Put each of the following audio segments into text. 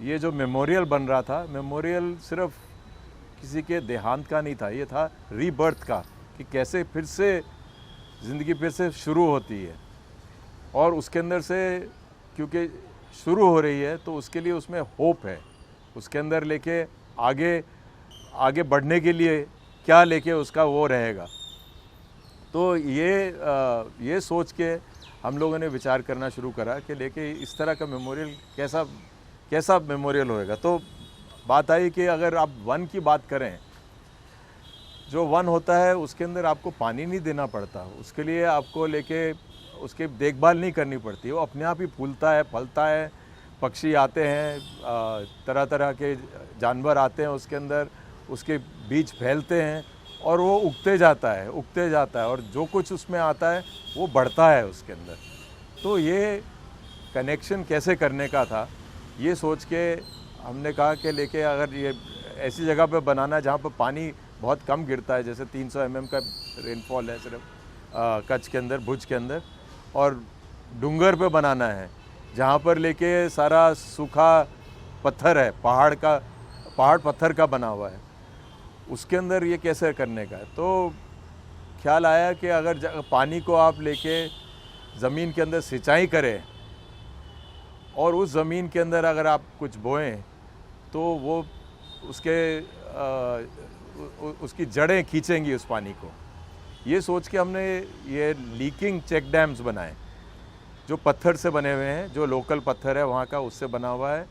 ये जो मेमोरियल बन रहा था, मेमोरियल सिर्फ किसी के देहांत का नहीं था, ये था रीबर्थ का, कि कैसे फिर से ज़िंदगी फिर से शुरू होती है। और उसके अंदर से क्योंकि शुरू हो रही है तो उसके लिए उसमें होप है, उसके अंदर लेके आगे आगे बढ़ने के लिए क्या लेके उसका वो रहेगा। तो ये सोच के हम लोगों ने विचार करना शुरू करा कि लेके इस तरह का मेमोरियल कैसा कैसा मेमोरियल होएगा। तो बात आई कि अगर आप वन की बात करें, जो वन होता है उसके अंदर आपको पानी नहीं देना पड़ता, उसके लिए आपको लेके उसकी देखभाल नहीं करनी पड़ती, वो अपने आप ही फूलता है, फलता है, पक्षी आते हैं, तरह तरह के जानवर आते हैं उसके अंदर, उसके बीज फैलते हैं और वो उगते जाता है और जो कुछ उसमें आता है वो बढ़ता है उसके अंदर। तो ये कनेक्शन कैसे करने का था, ये सोच के हमने कहा कि लेके अगर ये ऐसी जगह पे बनाना है जहाँ पर पानी बहुत कम गिरता है, जैसे 300 mm का रेनफॉल है सिर्फ कच्छ के अंदर, भुज के अंदर, और डूंगर पे बनाना है जहाँ पर लेके सारा सूखा पत्थर है, पहाड़ पत्थर का बना हुआ है, उसके अंदर ये कैसे करने का है। तो ख्याल आया कि अगर पानी को आप लेके ज़मीन के अंदर सिंचाई करें और उस ज़मीन के अंदर अगर आप कुछ बोएं तो वो उसकी जड़ें खींचेंगी उस पानी को। ये सोच के हमने ये लीकिंग चेक डैम्स बनाए, जो पत्थर से बने हुए हैं, जो लोकल पत्थर है वहाँ का, उससे बना हुआ है।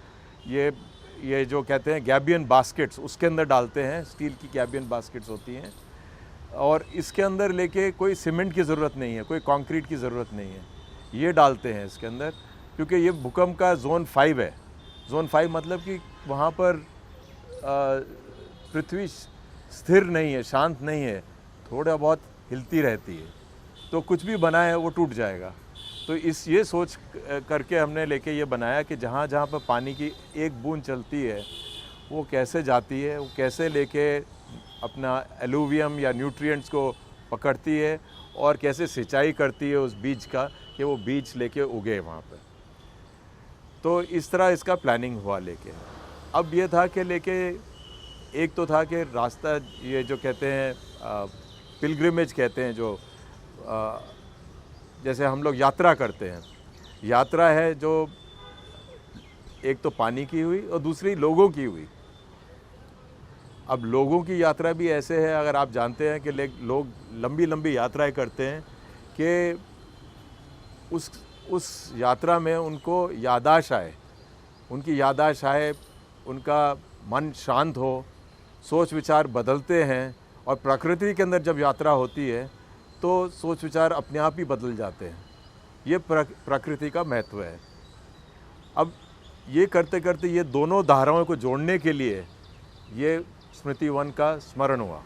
ये जो कहते हैं गैबियन बास्केट्स, उसके अंदर डालते हैं, स्टील की गैबियन बास्केट्स होती हैं, और इसके अंदर लेके कोई सीमेंट की ज़रूरत नहीं है, कोई कंक्रीट की ज़रूरत नहीं है, ये डालते हैं इसके अंदर, क्योंकि ये भूकंप का ज़ोन 5 है। ज़ोन 5 मतलब कि वहाँ पर पृथ्वी स्थिर नहीं है, शांत नहीं है, थोड़ा बहुत हिलती रहती है, तो कुछ भी बना है वो टूट जाएगा। तो ये सोच करके हमने लेके ये बनाया कि जहाँ जहाँ पर पानी की एक बूंद चलती है वो कैसे जाती है, वो कैसे लेके अपना एलुवियम या न्यूट्रिएंट्स को पकड़ती है और कैसे सिंचाई करती है उस बीज का, कि वो बीज लेके उगे वहाँ पर। तो इस तरह इसका प्लानिंग हुआ लेके। अब ये था कि लेके एक तो था कि रास्ता, ये जो कहते हैं पिलग्रिमेज कहते हैं, जो जैसे हम लोग यात्रा करते हैं, यात्रा है जो एक तो पानी की हुई और दूसरी लोगों की हुई। अब लोगों की यात्रा भी ऐसे है, अगर आप जानते हैं कि लोग लंबी लंबी यात्राएं करते हैं कि उस यात्रा में उनको याददाश्त आए, उनका मन शांत हो, सोच विचार बदलते हैं, और प्रकृति के अंदर जब यात्रा होती है तो सोच विचार अपने आप ही बदल जाते हैं। ये प्रकृति का महत्व है। अब ये करते करते ये दोनों धाराओं को जोड़ने के लिए ये स्मृति वन का स्मरण हुआ।